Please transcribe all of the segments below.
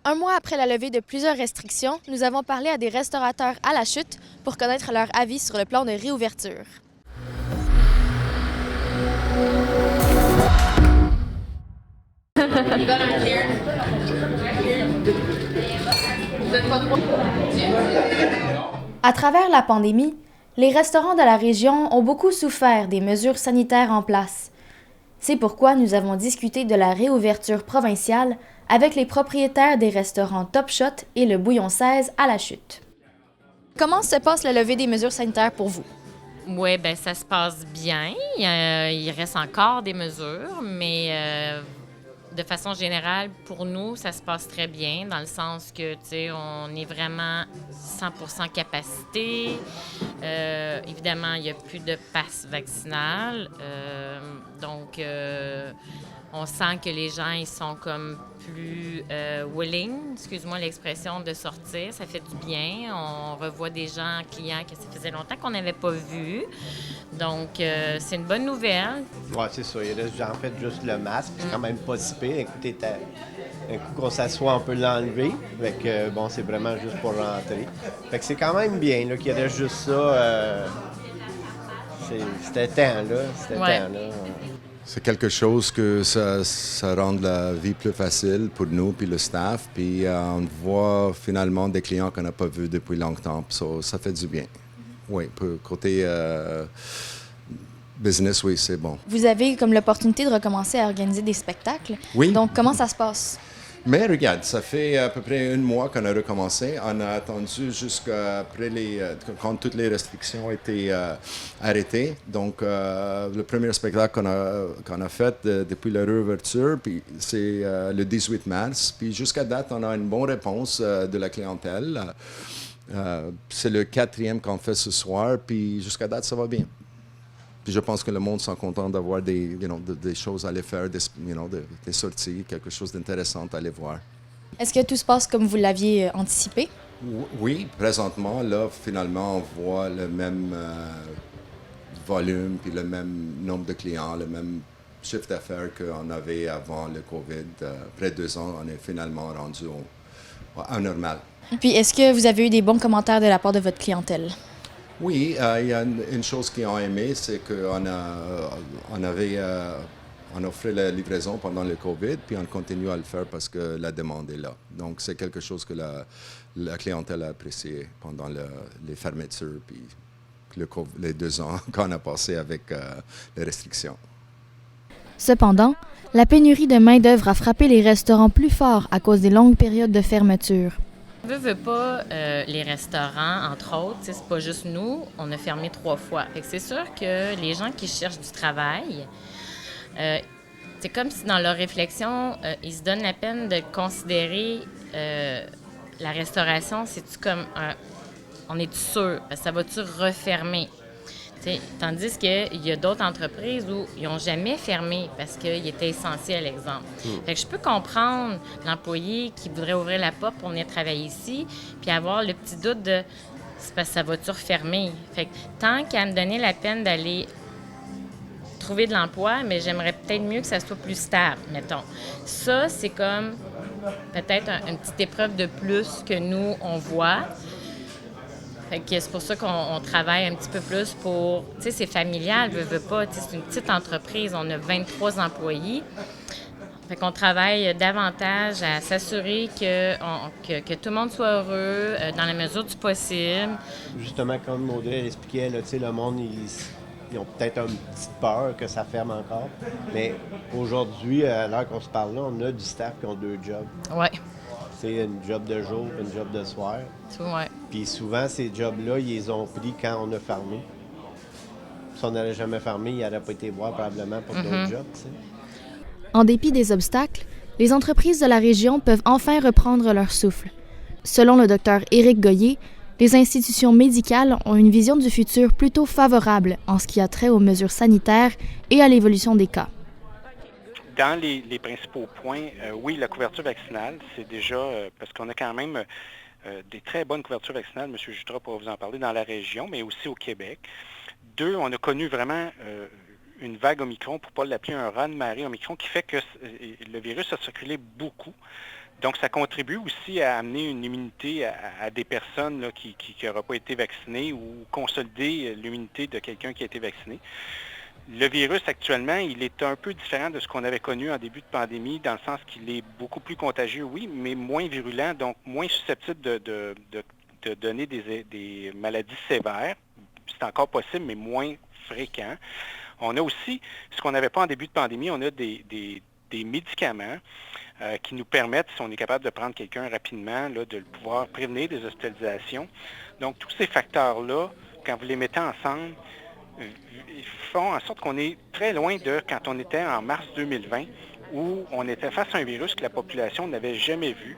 Un mois après la levée de plusieurs restrictions, nous avons parlé à des restaurateurs à la chute pour connaître leur avis sur le plan de réouverture. À travers la pandémie, les restaurants de la région ont beaucoup souffert des mesures sanitaires en place. C'est pourquoi nous avons discuté de la réouverture provinciale avec les propriétaires des restaurants Top Shot et le Bouillon 16 à la chute. Comment se passe la levée des mesures sanitaires pour vous? Oui, bien, ça se passe bien. Il reste encore des mesures, mais de façon générale, pour nous, ça se passe très bien, dans le sens que, tu sais, on est vraiment 100% capacité. Évidemment, il n'y a plus de passe vaccinal. Donc, on sent que les gens, ils sont comme plus willing, excuse-moi l'expression, de sortir. Ça fait du bien. On revoit des gens, clients que ça faisait longtemps qu'on n'avait pas vus. Donc, c'est une bonne nouvelle. Oui, c'est ça. Il reste en fait juste le masque. C'est quand même pas si pire. Écoutez, un coup qu'on s'assoit, on peut l'enlever. Fait que, bon, c'est vraiment juste pour rentrer. Fait que c'est quand même bien là, qu'il reste juste ça. C'était temps, là. C'était Ouais. temps, là. C'est quelque chose que ça rend la vie plus facile pour nous puis le staff. Puis on voit finalement des clients qu'on n'a pas vus depuis longtemps. Ça fait du bien. Oui, pour côté business, oui, c'est bon. Vous avez comme l'opportunité de recommencer à organiser des spectacles. Oui. Donc, comment ça se passe? Mais regarde, ça fait à peu près un mois qu'on a recommencé. On a attendu jusqu'après quand toutes les restrictions ont été arrêtées. Donc, le premier spectacle qu'on a fait depuis la réouverture, puis c'est le 18 mars. Puis jusqu'à date, on a une bonne réponse de la clientèle. C'est le 4e qu'on fait ce soir, puis jusqu'à date, ça va bien. Puis je pense que le monde sont content d'avoir des choses à aller faire, des sorties, quelque chose d'intéressant à aller voir. Est-ce que tout se passe comme vous l'aviez anticipé? Oui, présentement, là, finalement, on voit le même volume, puis le même nombre de clients, le même chiffre d'affaires qu'on avait avant le COVID. Après 2 ans, on est finalement rendu à normal. Puis, est-ce que vous avez eu des bons commentaires de la part de votre clientèle? Oui, il y a une chose qu'ils ont aimé, c'est qu'on on offrait la livraison pendant le COVID, puis on continue à le faire parce que la demande est là. Donc, c'est quelque chose que la clientèle a apprécié pendant les fermetures, puis les 2 ans qu'on a passé avec les restrictions. Cependant, la pénurie de main-d'œuvre a frappé les restaurants plus fort à cause des longues périodes de fermeture. Veut pas, les restaurants, entre autres, c'est pas juste nous, on a fermé 3 fois. Fait que c'est sûr que les gens qui cherchent du travail, c'est comme si dans leur réflexion, ils se donnent la peine de considérer la restauration, c'est-tu comme on est sûr, ça va-tu refermer? T'sais, tandis qu'il y a d'autres entreprises où ils n'ont jamais fermé parce qu'ils étaient essentiels, exemple. Fait que je peux comprendre l'employé qui voudrait ouvrir la porte pour venir travailler ici, puis avoir le petit doute de c'est parce que ça va-tu refermer? Fait que tant qu'à me donner la peine d'aller trouver de l'emploi, mais j'aimerais peut-être mieux que ça soit plus stable, mettons. Ça, c'est comme peut-être une petite épreuve de plus que nous, on voit. Fait que c'est pour ça qu'on travaille un petit peu plus pour... Tu sais, c'est familial, veut pas. C'est une petite entreprise, on a 23 employés. Fait qu'on travaille davantage à s'assurer que tout le monde soit heureux dans la mesure du possible. Justement, comme Audrey expliquait, là, le monde, ils ont peut-être une petite peur que ça ferme encore. Mais aujourd'hui, à l'heure qu'on se parle là, on a du staff qui ont 2 jobs. Ouais. C'est une job de jour, une job de soir. Ouais. Puis souvent, ces jobs-là, ils les ont pris quand on a fermé. Si on n'avait jamais fermé, ils n'auraient pas été voir probablement pour d'autres jobs. T'sais. En dépit des obstacles, les entreprises de la région peuvent enfin reprendre leur souffle. Selon le docteur Éric Goyer, les institutions médicales ont une vision du futur plutôt favorable en ce qui a trait aux mesures sanitaires et à l'évolution des cas. Dans les principaux points, oui, la couverture vaccinale, c'est déjà, parce qu'on a quand même des très bonnes couvertures vaccinales, M. Jutra pourra vous en parler, dans la région, mais aussi au Québec. 2, on a connu vraiment une vague Omicron, pour ne pas l'appeler un raz-de-marée Omicron, qui fait que le virus a circulé beaucoup Donc, ça contribue aussi à amener une immunité à des personnes là, qui n'auraient pas été vaccinées ou consolider l'immunité de quelqu'un qui a été vacciné. Le virus, actuellement, il est un peu différent de ce qu'on avait connu en début de pandémie, dans le sens qu'il est beaucoup plus contagieux, oui, mais moins virulent, donc moins susceptible de donner des maladies sévères. C'est encore possible, mais moins fréquent. On a aussi, ce qu'on n'avait pas en début de pandémie, on a des médicaments qui nous permettent, si on est capable de prendre quelqu'un rapidement, là, de pouvoir prévenir des hospitalisations. Donc, tous ces facteurs-là, quand vous les mettez ensemble, ils font en sorte qu'on est très loin de quand on était en mars 2020, où on était face à un virus que la population n'avait jamais vu,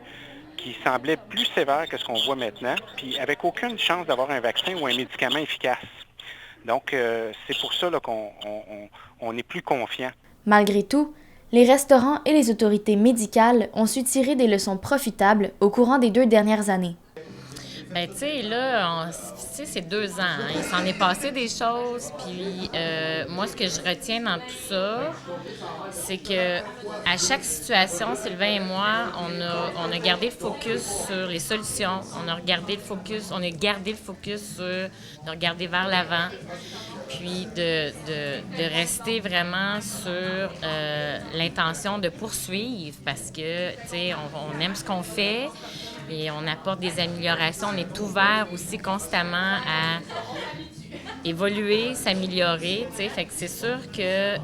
qui semblait plus sévère que ce qu'on voit maintenant, puis avec aucune chance d'avoir un vaccin ou un médicament efficace. Donc, c'est pour ça là, qu'on est plus confiant. Malgré tout, les restaurants et les autorités médicales ont su tirer des leçons profitables au courant des 2 dernières années. Bien, tu sais, là, c'est 2 ans. Hein. Il s'en est passé des choses. Puis, moi, ce que je retiens dans tout ça, c'est que à chaque situation, Sylvain et moi, on a gardé le focus sur les solutions. On a gardé le focus sur de regarder vers l'avant. Puis, de rester vraiment sur l'intention de poursuivre parce que, tu sais, on aime ce qu'on fait. Et on apporte des améliorations. On est ouvert aussi constamment à évoluer, s'améliorer. T'sais. Fait que c'est sûr que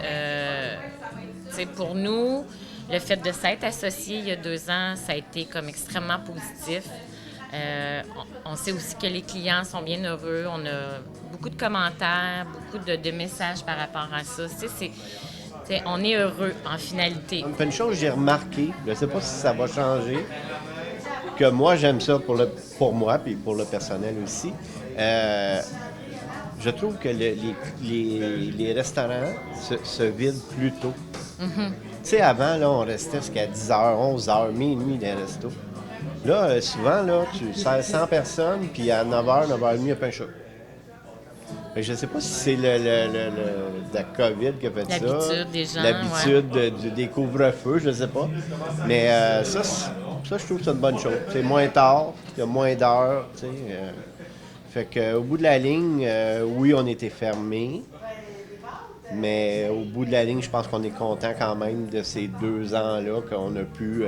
pour nous, le fait de s'être associé il y a 2 ans, ça a été comme extrêmement positif. On sait aussi que les clients sont bien heureux. On a beaucoup de commentaires, beaucoup de messages par rapport à ça. On est heureux en finalité. Une chose que j'ai remarqué, je ne sais pas si ça va changer, que moi, j'aime ça pour moi et pour le personnel aussi. Je trouve que les restaurants se vident plus tôt. Mm-hmm. Tu sais, avant, là, on restait jusqu'à 10h, 11h, minuit dans les restos. Là, souvent, là, tu sers 100 personnes, puis à 9h, 9h30, il y a plein de choses. Je ne sais pas si c'est la COVID qui a fait l'habitude ça. L'habitude des gens, L'habitude des couvre-feux, je ne sais pas. Mais ça, je trouve que c'est une bonne chose. C'est moins tard, il y a moins d'heures, tu sais. Fait qu'au bout de la ligne, oui, on était fermés. Mais au bout de la ligne, je pense qu'on est content quand même de ces 2 ans-là qu'on a pu...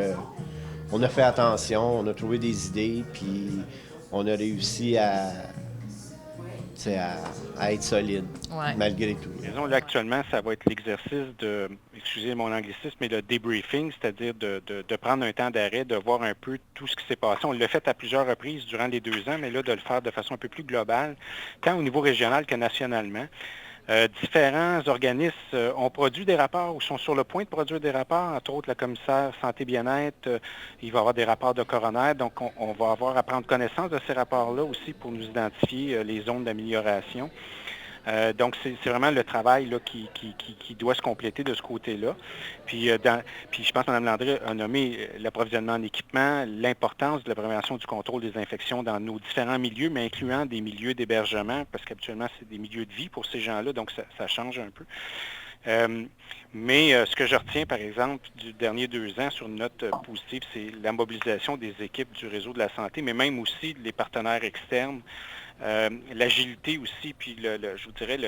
on a fait attention, on a trouvé des idées, puis on a réussi à être solide, malgré tout. Disons, là, actuellement, ça va être l'exercice de, excusez mon anglicisme, mais le debriefing, c'est-à-dire de prendre un temps d'arrêt, de voir un peu tout ce qui s'est passé. On l'a fait à plusieurs reprises durant les 2 ans, mais là, de le faire de façon un peu plus globale, tant au niveau régional que nationalement. Différents organismes ont produit des rapports ou sont sur le point de produire des rapports, entre autres la commissaire santé-bien-être, il va y avoir des rapports de coroner, donc on va avoir à prendre connaissance de ces rapports-là aussi pour nous identifier les zones d'amélioration. Donc, c'est vraiment le travail là, qui doit se compléter de ce côté-là. Puis je pense que Mme Landry a nommé l'approvisionnement en équipement, l'importance de la prévention du contrôle des infections dans nos différents milieux, mais incluant des milieux d'hébergement, parce qu'habituellement, c'est des milieux de vie pour ces gens-là, donc ça change un peu. Mais ce que je retiens, par exemple, du dernier 2 ans sur une note positive, c'est la mobilisation des équipes du réseau de la santé, mais même aussi les partenaires externes, l'agilité aussi, puis je vous dirais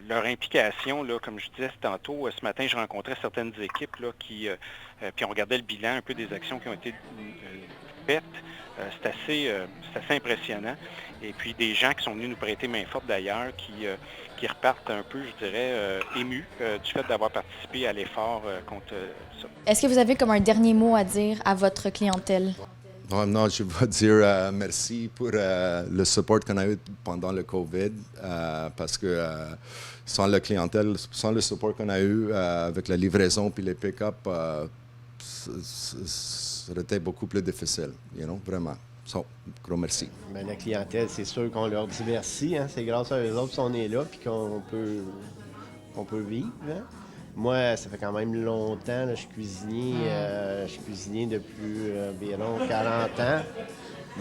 leur implication, là, comme je disais tantôt, ce matin, je rencontrais certaines équipes là, puis on regardait le bilan un peu des actions qui ont été faites. C'est assez impressionnant. Et puis des gens qui sont venus nous prêter main forte d'ailleurs, qui repartent un peu, je dirais, émus du fait d'avoir participé à l'effort contre ça. Est-ce que vous avez comme un dernier mot à dire à votre clientèle? Non, je veux dire merci pour le support qu'on a eu pendant le COVID, parce que sans la clientèle, sans le support qu'on a eu avec la livraison puis les pick-up, ça aurait été beaucoup plus difficile, vraiment. So, gros merci. Mais la clientèle, c'est sûr qu'on leur dit merci. Hein? C'est grâce à eux autres qu'on est là et qu'on peut vivre. Hein? Moi, ça fait quand même longtemps, là, je suis cuisinier depuis environ 40 ans.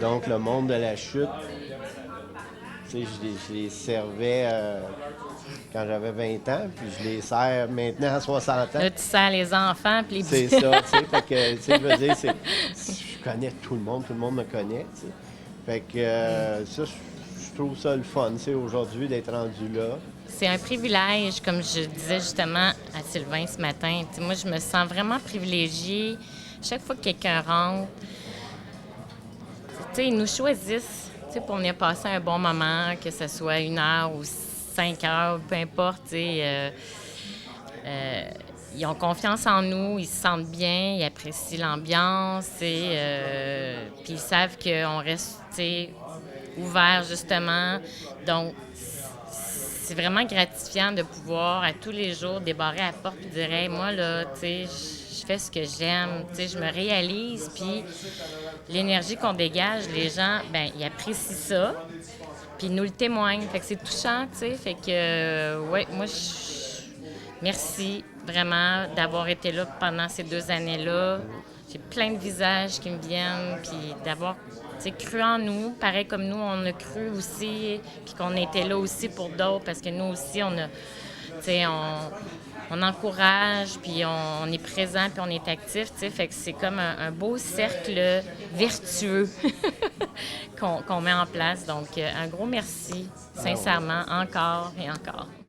Donc, le monde de la chute, Tu sais, je les servais quand j'avais 20 ans, puis je les sers maintenant à 60 ans. Là, tu sers les enfants, puis les C'est ça, tu sais. Fait que, tu sais, je veux dire, je connais tout le monde me connaît, tu sais. Fait que ça, je trouve ça le fun, tu sais, aujourd'hui, d'être rendu là. C'est un privilège, comme je disais justement à Sylvain ce matin. Tu sais, moi, je me sens vraiment privilégiée. Chaque fois que quelqu'un rentre, tu sais, ils nous choisissent, tu sais, pour venir passer un bon moment, que ce soit 1 heure ou 5 heures, peu importe, tu sais. Ils ont confiance en nous, ils se sentent bien, ils apprécient l'ambiance et puis ils savent qu'on reste, tu sais, ouvert justement. Donc, c'est vraiment gratifiant de pouvoir à tous les jours débarrer à la porte et dire hey, moi là, tu sais, je fais ce que j'aime, tu sais, je me réalise, puis l'énergie qu'on dégage, les gens, ben ils apprécient ça, puis ils nous le témoignent, fait que c'est touchant, tu sais, fait que ouais, moi merci vraiment d'avoir été là pendant ces 2 années-là. J'ai plein de visages qui me viennent, puis d'avoir cru en nous, pareil comme nous, on a cru aussi, puis qu'on était là aussi pour d'autres, parce que nous aussi, on encourage, puis on est présent, puis on est actif, fait que c'est comme un beau cercle vertueux qu'on met en place. Donc, un gros merci, sincèrement, encore et encore.